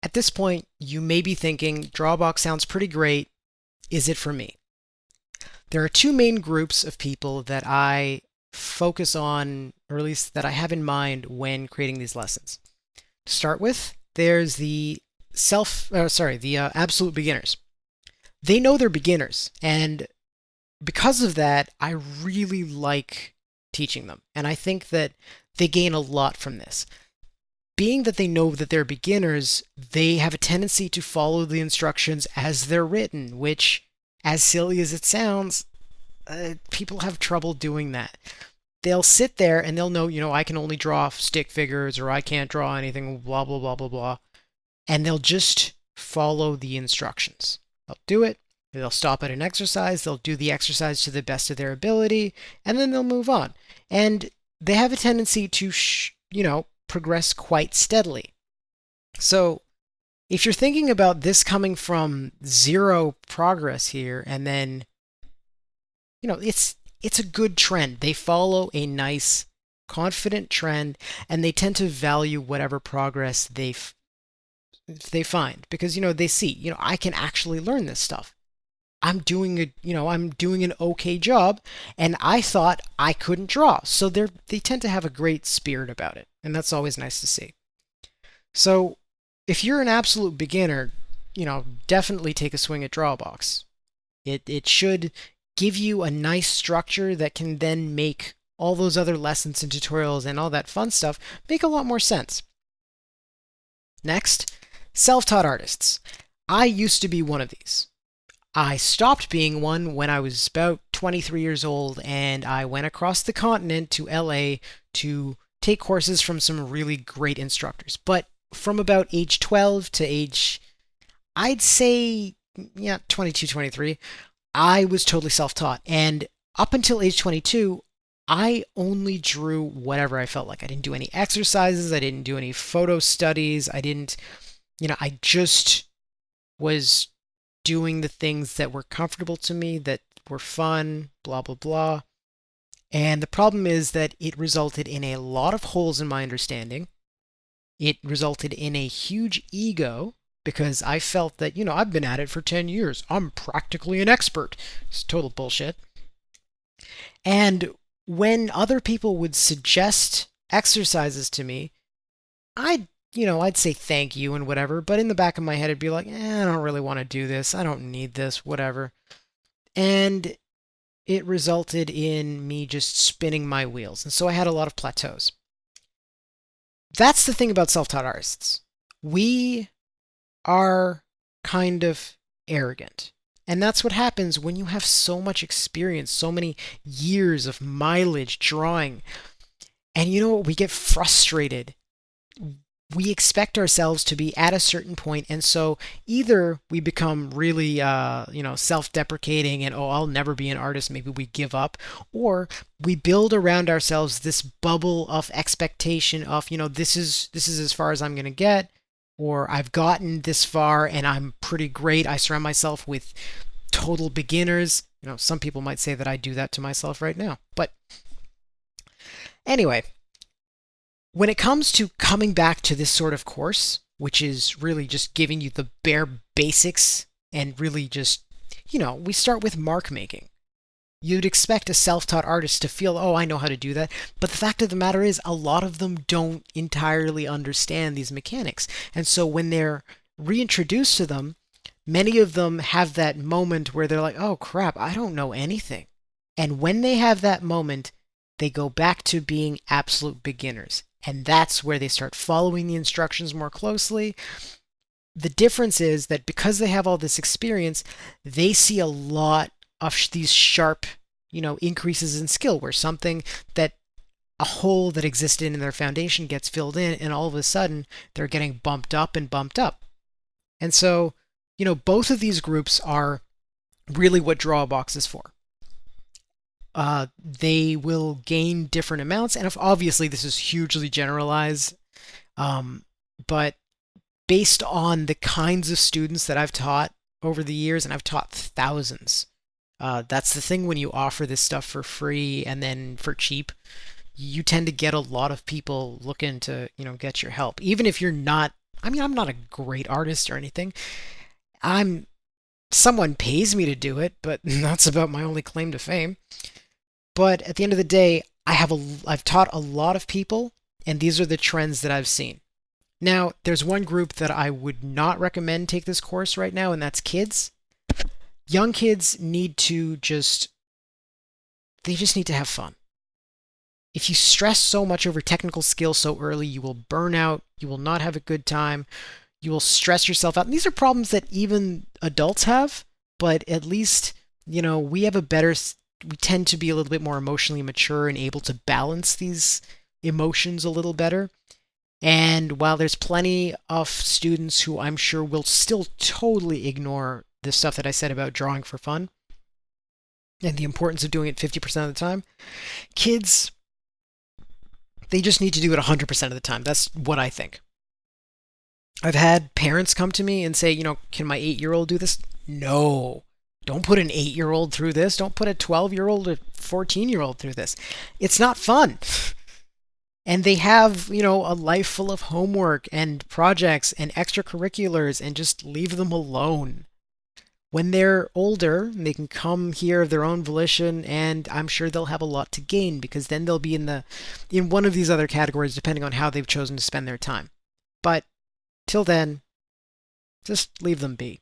At this point, you may be thinking, Drawbox sounds pretty great. Is it for me? There are two main groups of people that I focus on, or at least that I have in mind when creating these lessons. To start with, there's the absolute beginners. They know they're beginners, and because of that, I really like teaching them. And I think that they gain a lot from this. Being that they know that they're beginners, they have a tendency to follow the instructions as they're written, which, as silly as it sounds, people have trouble doing that. They'll sit there and they'll know, I can only draw stick figures or I can't draw anything, blah, blah, blah, blah, blah. And they'll just follow the instructions. They'll do it. They'll stop at an exercise. They'll do the exercise to the best of their ability, and then they'll move on. And they have a tendency to, progress quite steadily. So if you're thinking about this coming from zero progress here, and then, it's a good trend. They follow a nice, confident trend, and they tend to value whatever progress they find because they see, I can actually learn this stuff. I'm doing an okay job, and I thought I couldn't draw. So they tend to have a great spirit about it, and that's always nice to see. So if you're an absolute beginner, definitely take a swing at Drawabox. It should give you a nice structure that can then make all those other lessons and tutorials and all that fun stuff make a lot more sense. Next, self-taught artists. I used to be one of these. I stopped being one when I was about 23 years old, and I went across the continent to LA to take courses from some really great instructors. But from about age 12 to I'd say, 22, 23, I was totally self-taught. And up until age 22, I only drew whatever I felt like. I didn't do any exercises. I didn't do any photo studies. I just was doing the things that were comfortable to me, that were fun, blah, blah, blah. And the problem is that it resulted in a lot of holes in my understanding. It resulted in a huge ego because I felt that, I've been at it for 10 years. I'm practically an expert. It's total bullshit. And when other people would suggest exercises to me, I'd say thank you and whatever, but in the back of my head, I'd be like, I don't really want to do this. I don't need this, whatever. And it resulted in me just spinning my wheels. And so I had a lot of plateaus. That's the thing about self-taught artists. We are kind of arrogant. And that's what happens when you have so much experience, so many years of mileage drawing. And you know what? We get frustrated. We expect ourselves to be at a certain point, and so either we become really self-deprecating and I'll never be an artist, maybe we give up, or we build around ourselves this bubble of expectation of this is as far as I'm going to get, or I've gotten this far and I'm pretty great. I surround myself with total beginners. Some people might say that I do that to myself right now, but anyway, when it comes to coming back to this sort of course, which is really just giving you the bare basics and really just, we start with mark making. You'd expect a self-taught artist to feel, I know how to do that. But the fact of the matter is, a lot of them don't entirely understand these mechanics. And so when they're reintroduced to them, many of them have that moment where they're like, oh crap, I don't know anything. And when they have that moment, they go back to being absolute beginners. And that's where they start following the instructions more closely. The difference is that because they have all this experience, they see a lot of these sharp, increases in skill, where something that a hole that existed in their foundation gets filled in, and all of a sudden they're getting bumped up and bumped up. And so, both of these groups are really what Drawabox is for. They will gain different amounts, and obviously this is hugely generalized, but based on the kinds of students that I've taught over the years, and I've taught thousands, That's the thing when you offer this stuff for free and then for cheap, you tend to get a lot of people looking to, get your help. Even if you're not, I mean, I'm not a great artist or anything. I'm Someone pays me to do it, but that's about my only claim to fame. But at the end of the day, I've taught a lot of people, and these are the trends that I've seen. Now, there's one group that I would not recommend take this course right now, and that's kids. Young kids need to just they just need to have fun. If you stress so much over technical skill so early, you will burn out, you will not have a good time, you will stress yourself out. And these are problems that even adults have, but at least, we have we tend to be a little bit more emotionally mature and able to balance these emotions a little better. And while there's plenty of students who I'm sure will still totally ignore the stuff that I said about drawing for fun and the importance of doing it 50% of the time, kids, they just need to do it 100% of the time. That's what I think. I've had parents come to me and say, can my 8-year-old do this? No. Don't put an 8-year-old through this. Don't put a 12-year-old or 14-year-old through this. It's not fun. And they have, a life full of homework and projects and extracurriculars, and just leave them alone. When they're older, they can come here of their own volition, and I'm sure they'll have a lot to gain, because then they'll be in one of these other categories depending on how they've chosen to spend their time. But till then, just leave them be.